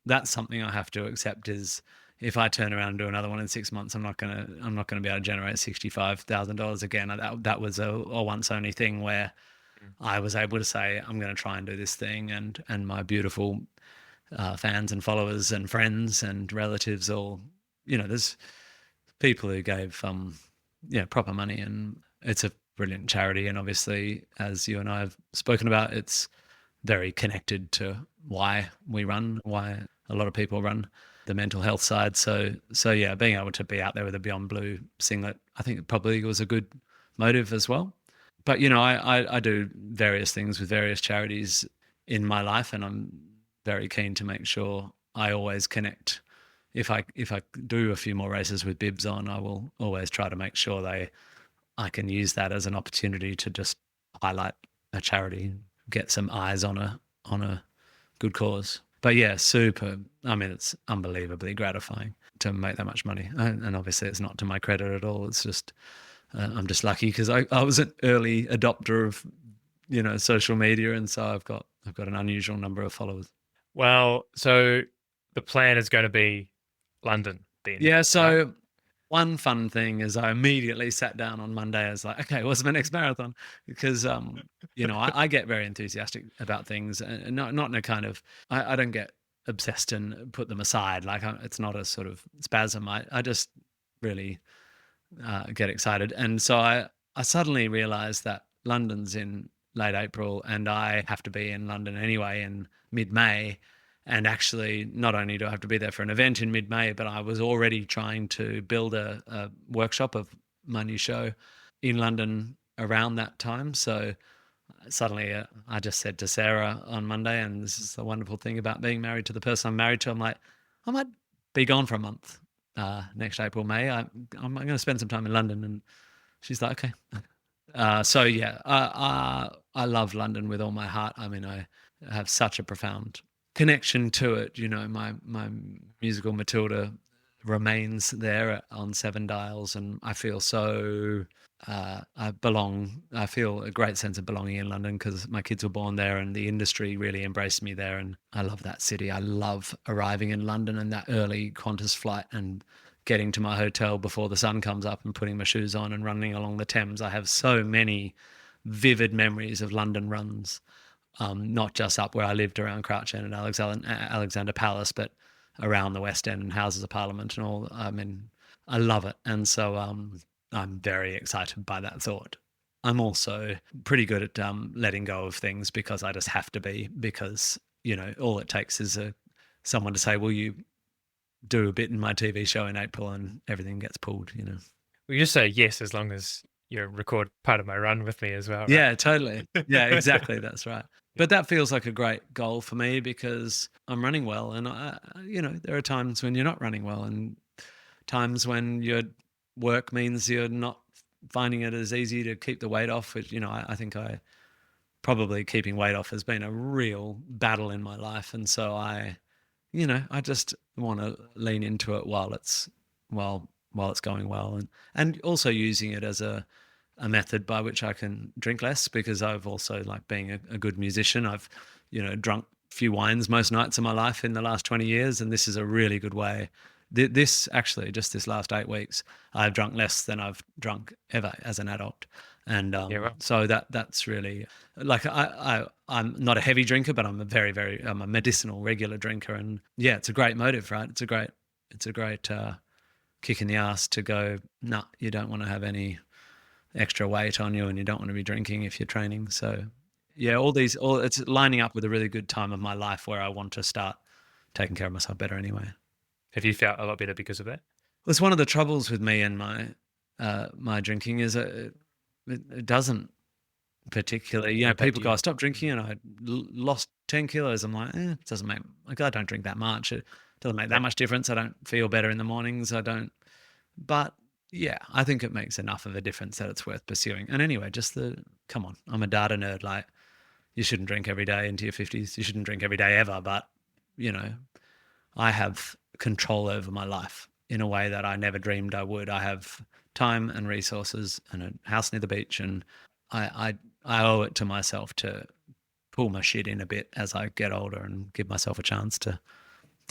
that's something I have to accept is if I turn around and do another one in 6 months, I'm not gonna be able to generate $65,000 again. That was a once only thing where I was able to say I'm going to try and do this thing, and my beautiful fans and followers and friends and relatives all, there's people who gave proper money, and it's a brilliant charity. And obviously, as you and I have spoken about, it's very connected to why we run, why a lot of people run, the mental health side. So yeah, being able to be out there with a Beyond Blue singlet, I think it probably was a good motive as well. But I do various things with various charities in my life, and I'm very keen to make sure I always connect. If I do a few more races with bibs on, I will always try to make sure I can use that as an opportunity to just highlight a charity, get some eyes on a good cause. But yeah, super. I mean, it's unbelievably gratifying to make that much money, and obviously it's not to my credit at all. It's just I'm just lucky because I was an early adopter of, social media, and so I've got an unusual number of followers. Well, so the plan is going to be London then. Yeah. So right? one fun thing is I immediately sat down on Monday. I was like, okay, what's my next marathon? Because I get very enthusiastic about things, and not in a kind of I don't get obsessed and put them aside. Like it's not a sort of spasm. I just really get excited, and so I suddenly realised that London's in late April, and I have to be in London anyway in mid-May. And actually, not only do I have to be there for an event in mid-May, but I was already trying to build a workshop of my new show in London around that time. So suddenly I just said to Sarah on Monday, and this is the wonderful thing about being married to the person I'm married to, I'm like, I might be gone for a month next April, May. I'm going to spend some time in London. And she's like, okay. So yeah, I love London with all my heart. I mean, I have such a profound connection to it. My musical Matilda remains there on Seven Dials, and I feel so I belong. I feel a great sense of belonging in London because my kids were born there, and the industry really embraced me there, and I love that city. I love arriving in London and that early Qantas flight and getting to my hotel before the sun comes up and putting my shoes on and running along the Thames. I have so many vivid memories of London runs. Not just up where I lived around Crouch End and Alexander Palace, but around the West End and Houses of Parliament and all. I mean, I love it. And so I'm very excited by that thought. I'm also pretty good at letting go of things because I just have to be, because, all it takes is someone to say, will you do a bit in my TV show in April, and everything gets pulled, Well, you just say yes as long as you record part of my run with me as well. Right? Yeah, totally. Yeah, exactly. That's right. But that feels like a great goal for me because I'm running well, and there are times when you're not running well, and times when your work means you're not finding it as easy to keep the weight off. Which I think I probably keeping weight off has been a real battle in my life, and so I just want to lean into it while it's going well, and also using it as a method by which I can drink less, because I've also, like being a good musician, I've drunk a few wines most nights of my life in the last 20 years, and this is a really good way. This actually, just this last 8 weeks, I've drunk less than I've drunk ever as an adult. And so that's really, like, I'm not a heavy drinker, but I'm I'm a medicinal regular drinker, and yeah, it's a great motive, right? It's a great kick in the ass to go, nah, you don't want to have any extra weight on you, and you don't want to be drinking if you're training. So yeah, it's lining up with a really good time of my life where I want to start taking care of myself better anyway. Have you felt a lot better because of that? Well, it's one of the troubles with me and my drinking is it doesn't particularly, people go, I stopped drinking and I lost 10 kilos. I'm like, it doesn't make, like, I don't drink that much. It doesn't make that much difference. I don't feel better in the mornings. But yeah, I think it makes enough of a difference that it's worth pursuing. And anyway, come on, I'm a data nerd. Like, you shouldn't drink every day into your 50s. You shouldn't drink every day ever. But, I have control over my life in a way that I never dreamed I would. I have time and resources and a house near the beach, and I owe it to myself to pull my shit in a bit as I get older and give myself a chance to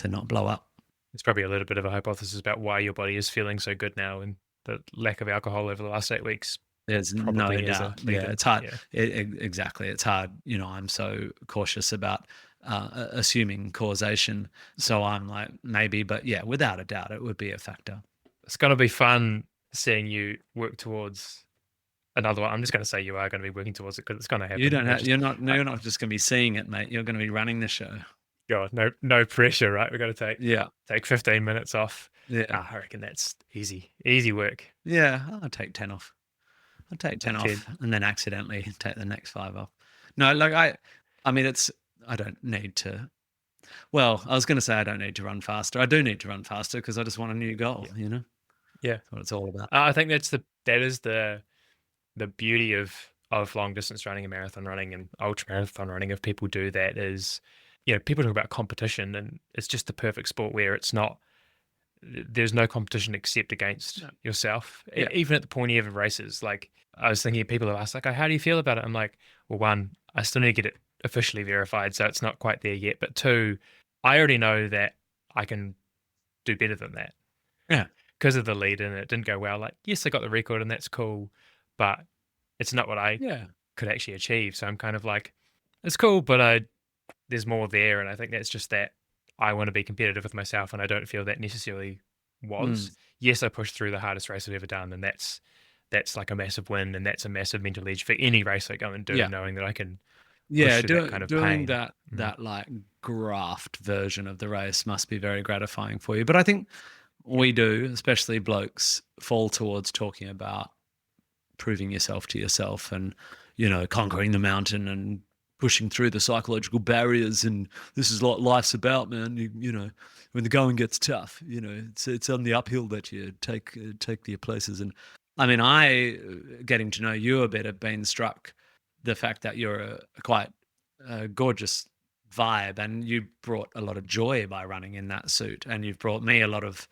not blow up. It's probably a little bit of a hypothesis about why your body is feeling so good now, and the lack of alcohol over the last 8 weeks. There's no doubt. Yeah, it's hard. Yeah. Exactly. It's hard. I'm so cautious about assuming causation. So I'm like, maybe, but yeah, without a doubt, it would be a factor. It's going to be fun seeing you work towards another one. I'm just going to say you are going to be working towards it because it's going to happen. You're not just going to be seeing it, mate. You're going to be running the show. God, no pressure, right? We've got to take 15 minutes off. Yeah. I reckon that's easy work. Yeah, I'll take 10 off. I'll take 10 off and then accidentally take the next 5 off. No, like I mean, I don't need to. Well, I was going to say I don't need to run faster. I do need to run faster because I just want a new goal. Yeah. That's what it's all about. I think that is the beauty of long distance running and marathon running and ultra marathon running. If people do that, is people talk about competition, and it's just the perfect sport where it's not there's no competition except against No. yourself. Yeah. Even at the pointy ever races, like I was thinking, people have asked, like, "Oh, how do you feel about it?" I'm like, well, one, I still need to get it officially verified, so it's not quite there yet. But two, I already know that I can do better than that Yeah. because of the lead, and it didn't go well. Like, yes, I got the record, and that's cool, but it's not what I Yeah. could actually achieve. So I'm kind of like, it's cool, but there's more there, and I think that's just that I want to be competitive with myself, and I don't feel that necessarily was. Mm. Yes, I pushed through the hardest race I've ever done, and that's like a massive win, and that's a massive mental edge for any race I go and do, Yeah. knowing that I can push Yeah. through that kind of Doing pain. that like graft version of the race must be very gratifying for you. But I think we do, especially blokes, fall towards talking about proving yourself to yourself and, conquering the mountain and pushing through the psychological barriers. And this is what life's about, man. When the going gets tough, it's on the uphill that you take the places. And I mean, getting to know you a bit, have been struck the fact that you're a quite gorgeous vibe, and you brought a lot of joy by running in that suit, and you've brought me a lot of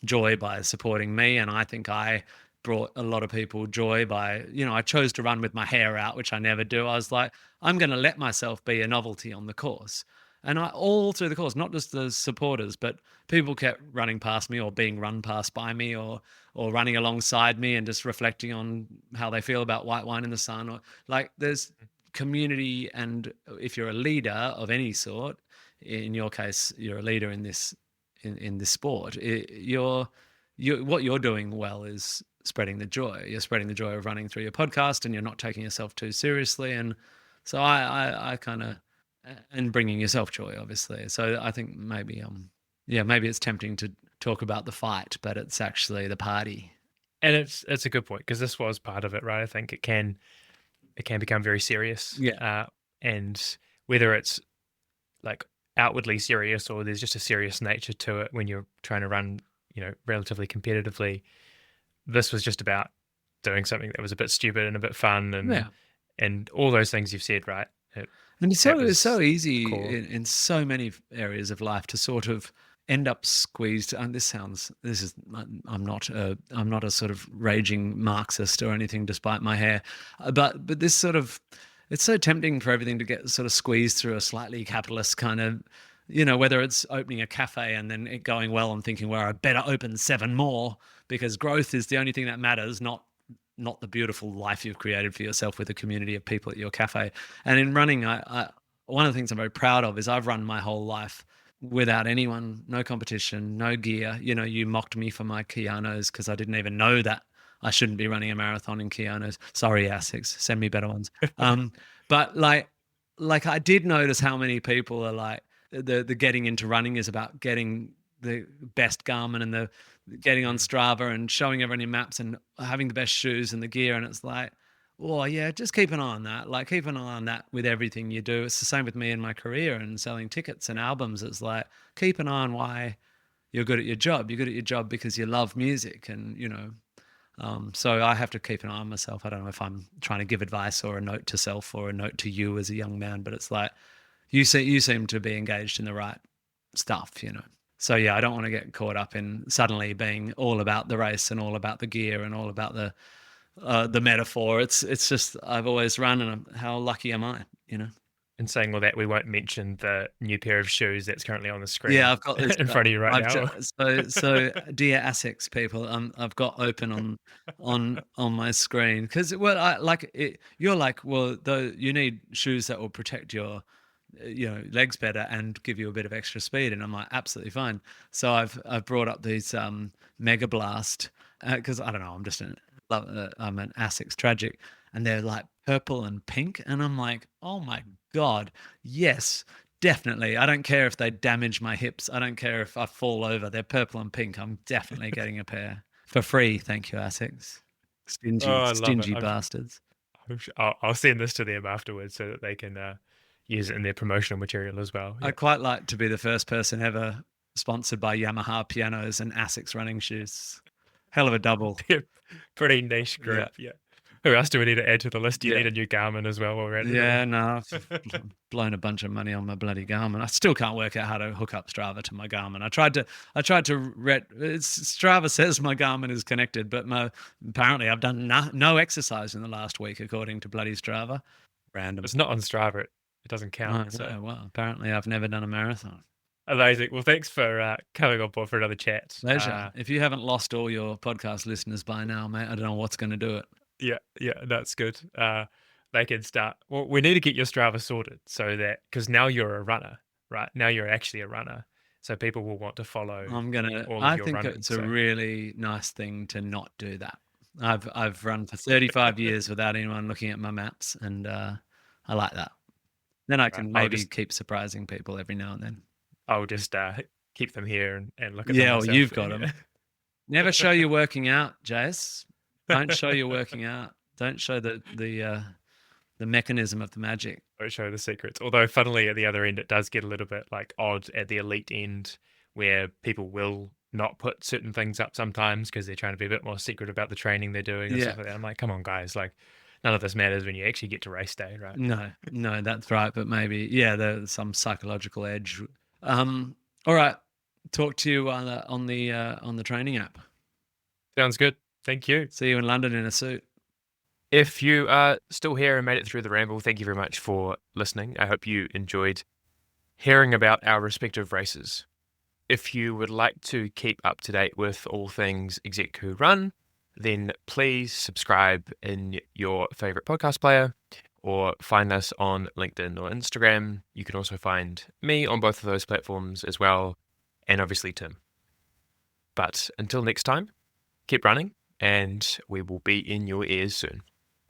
joy by supporting me. And I think I brought a lot of people joy by, I chose to run with my hair out, which I never do. I was like, I'm going to let myself be a novelty on the course. And all through the course, not just the supporters, but people kept running past me or being run past by me, or running alongside me and just reflecting on how they feel about white wine in the sun. Or like, there's community. And if you're a leader of any sort, in your case, you're a leader in this sport, what you're doing well is spreading the joy. You're spreading the joy of running through your podcast, and you're not taking yourself too seriously. And so I kind of, and bringing yourself joy, obviously. So I think maybe maybe it's tempting to talk about the fight, but it's actually the party. And it's a good point, because this was part of it, right? I think it can become very serious. Yeah. And whether it's like outwardly serious, or there's just a serious nature to it when you're trying to run, relatively competitively, this was just about doing something that was a bit stupid and a bit fun, and all those things you've said, right? And it's so easy in so many areas of life to sort of end up squeezed. And I'm not a sort of raging Marxist or anything, despite my hair, but this sort of, it's so tempting for everything to get sort of squeezed through a slightly capitalist kind of, whether it's opening a cafe and then it going well and thinking, well, I better open 7 more because growth is the only thing that matters, not the beautiful life you've created for yourself with a community of people at your cafe. And in running, one of the things I'm very proud of is I've run my whole life without anyone, no competition, no gear. You mocked me for my Kianos because I didn't even know that I shouldn't be running a marathon in Kianos. Sorry, Asics, send me better ones. But like I did notice how many people are like, the getting into running is about getting the best Garmin and the getting on Strava and showing everyone your maps and having the best shoes and the gear. And it's like, oh yeah, just keep an eye on that. Like, keep an eye on that with everything you do. It's the same with me in my career and selling tickets and albums. It's like, keep an eye on why you're good at your job. You're good at your job because you love music, and so I have to keep an eye on myself. I don't know if I'm trying to give advice or a note to self or a note to you as a young man, but it's like, you seem to be engaged in the right stuff, So yeah, I don't want to get caught up in suddenly being all about the race and all about the gear and all about the metaphor. It's just, I've always run, and how lucky am I, And saying all that, we won't mention the new pair of shoes that's currently on the screen. Yeah, I've got this in front of you right now. So dear Asics people, I've got open on my screen because you're like, well, though you need shoes that will protect your legs better and give you a bit of extra speed, and I'm like, absolutely fine. So I've brought up these Mega Blast because I don't know, I'm an Asics tragic, and they're like purple and pink, and I'm like, oh my god, yes, definitely. I don't care if they damage my hips, I don't care if I fall over, they're purple and pink. I'm definitely getting a pair for free. Thank you, Asics. Stingy bastards. I'll send this to them afterwards so that they can use it in their promotional material as well. I'd quite like to be the first person ever sponsored by Yamaha pianos and Asics running shoes. Hell of a double. Pretty niche group. Yeah. Who else do we need to add to the list? Do you Yeah. need a new Garmin as well already? Yeah, no, I've blown a bunch of money on my bloody Garmin. I still can't work out how to hook up Strava to my Garmin. Strava says my Garmin is connected, but apparently I've done no exercise in the last week, according to bloody Strava. Random. It's not on Strava. It doesn't count. Oh, So. no, well, apparently I've never done a marathon. Amazing. Well, thanks for coming on board for another chat. Pleasure. If you haven't lost all your podcast listeners by now, mate, I don't know what's going to do it. Yeah, that's good. They can start. Well, we need to get your Strava sorted so that, because now you're a runner, right? Now you're actually a runner. So people will want to follow I think it's a really nice thing to not do that. I've run for 35 years without anyone looking at my maps, and I like that. Then I can maybe keep surprising people every now and then. I'll just keep them here and look at them. Yeah, well, you've got them. Never show you're working out, Jace. Don't show you're working out. Don't show the mechanism of the magic. Don't show the secrets. Although, funnily, at the other end, it does get a little bit like odd at the elite end, where people will not put certain things up sometimes because they're trying to be a bit more secret about the training they're doing and stuff like that. I'm like, come on, guys, like none of this matters when you actually get to race day, right? No, that's right. But maybe, there's some psychological edge. All right. Talk to you on the training app. Sounds good. Thank you. See you in London in a suit. If you are still here and made it through the ramble, thank you very much for listening. I hope you enjoyed hearing about our respective races. If you would like to keep up to date with all things Execs Who Run, then please subscribe in your favorite podcast player or find us on LinkedIn or Instagram. You can also find me on both of those platforms as well, and obviously Tim. But until next time, keep running, and we will be in your ears soon.